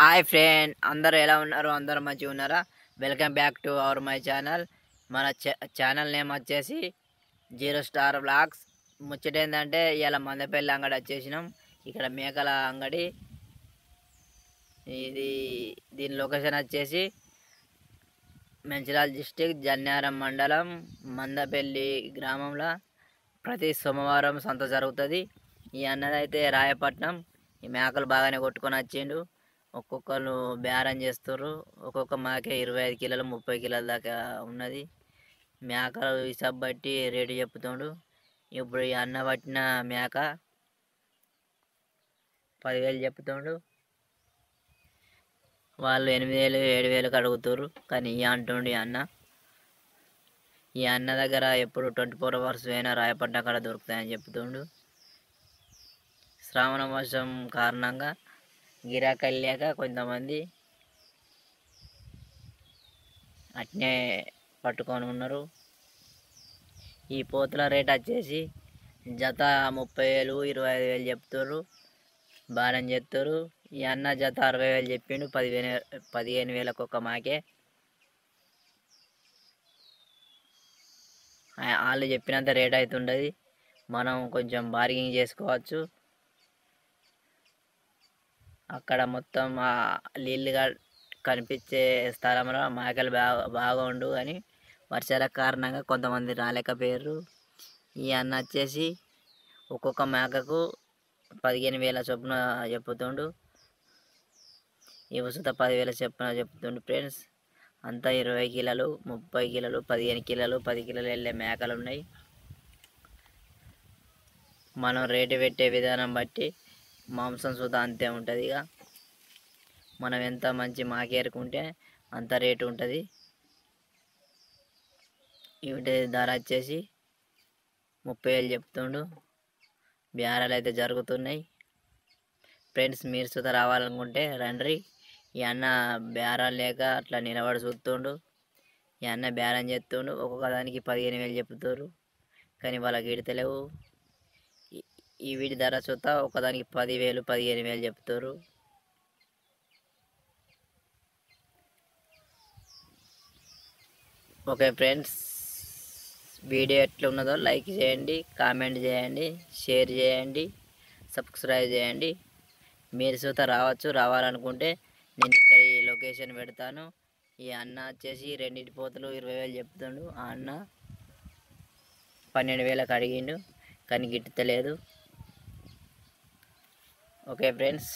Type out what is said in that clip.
Hi friend, అందరూ ఎలా ఉన్నారు? అందరూ మంచిగా ఉన్నారా? Welcome back to my channel. మన ఛానల్ నేమ్ వచ్చేసి 0 స్టార్ వ్లాగ్స్. ముచ్చట ఏంటంటే ఇలా మందపల్లి అంగడి వచ్చేసినాం. ఇక్కడ మేకల అంగడి. దీని లొకేషన్ వచ్చేసి మంచిర్యాల డిస్టిక్, జన్యారం మండలం, మందపల్లి గ్రామంలో ప్రతి సోమవారం సంత జరుగుతుంది. ఈ అన్నదైతే రాయపట్నం. ఈ మేకలు బాగానే కొట్టుకొని వచ్చిండు. ఒక్కొక్కరు బేరం చేస్తారు. ఒక్కొక్క మేక 25 కిలోలు 30 కిలోల దాకా ఉన్నది. మేకలు హిసాబ్ బట్టి రేటు చెప్తుండు. ఇప్పుడు ఈ అన్న పట్టిన మేక 10,000 చెప్తుండు. వాళ్ళు 8,000 7,000కి అడుగుతారు. కానీ అంటుండు ఈ అన్న దగ్గర ఎప్పుడు 24 అవర్స్ అయినా రాయపట్నం అక్కడ దొరుకుతాయని చెప్తుండు. శ్రావణ మాసం కారణంగా గిరాకీ లేక కొంతమంది అట్నే పట్టుకొని ఉన్నారు. ఈ పోతుల రేట్ వచ్చేసి జత 30,000 25,000 చెప్తారు. బారం చేస్తారు. ఈ అన్న జత 60,000 చెప్పిండు. 15,000కి ఒక్క మాకే. వాళ్ళు చెప్పినంత రేట్ అవుతుండదు. మనం కొంచెం బార్గింగ్ చేసుకోవచ్చు. అక్కడ మొత్తం నీళ్ళుగా కనిపించే స్థలంలో మేకలు బాగా ఉండు కానీ వర్షాల కారణంగా కొంతమంది రాలేకపోయారు. ఈ అన్న వచ్చేసి ఒక్కొక్క మేకకు 15,000 చొప్పున చెప్పుతుండు. ఈ ఉసుత 10,000 చొప్పున చెప్తుండు. ఫ్రెండ్స్, అంతా 20 కిలోలు 30 కిలోలు 15 కిలోలు 10 కిలోలు వెళ్ళే మేకలు ఉన్నాయి. మనం రేటు పెట్టే విధానం బట్టి మాంసం సుధా అంతే ఉంటుంది. ఇక మనం ఎంత మంచి మాకేరుకుంటే అంత రేటు ఉంటుంది. వీటి ధర వచ్చేసి 30,000 చెప్తుండు. బేరాలు అయితే జరుగుతున్నాయి. ఫ్రెండ్స్, మీరు సుధా రావాలనుకుంటే రండి. ఈ అన్న బేరాలు లేక అట్లా నిలబడి చూస్తుండు. ఈ అన్న బేరం చేస్తుండు. ఒక్కొక్క దానికి 15,000 చెప్తారు. కానీ వాళ్ళకి ఈడతలేవు. ఈ వీటి ధర చూస్తా ఒకదానికి 10,000 15,000 చెప్తారు. ఓకే ఫ్రెండ్స్, వీడియో ఎట్లా ఉన్నదో లైక్ చేయండి, కామెంట్ చేయండి, షేర్ చేయండి, సబ్స్క్రైబ్ చేయండి. మీరు చూత రావాలనుకుంటే నేను ఇక్కడ ఈ లొకేషన్ పెడతాను. ఈ అన్న వచ్చేసి రెండింటి పోతులు 20,000 చెప్తుండు. ఆ అన్న 12,000కి అడిగిండు కానీ గిట్టలేదు. Okay friends.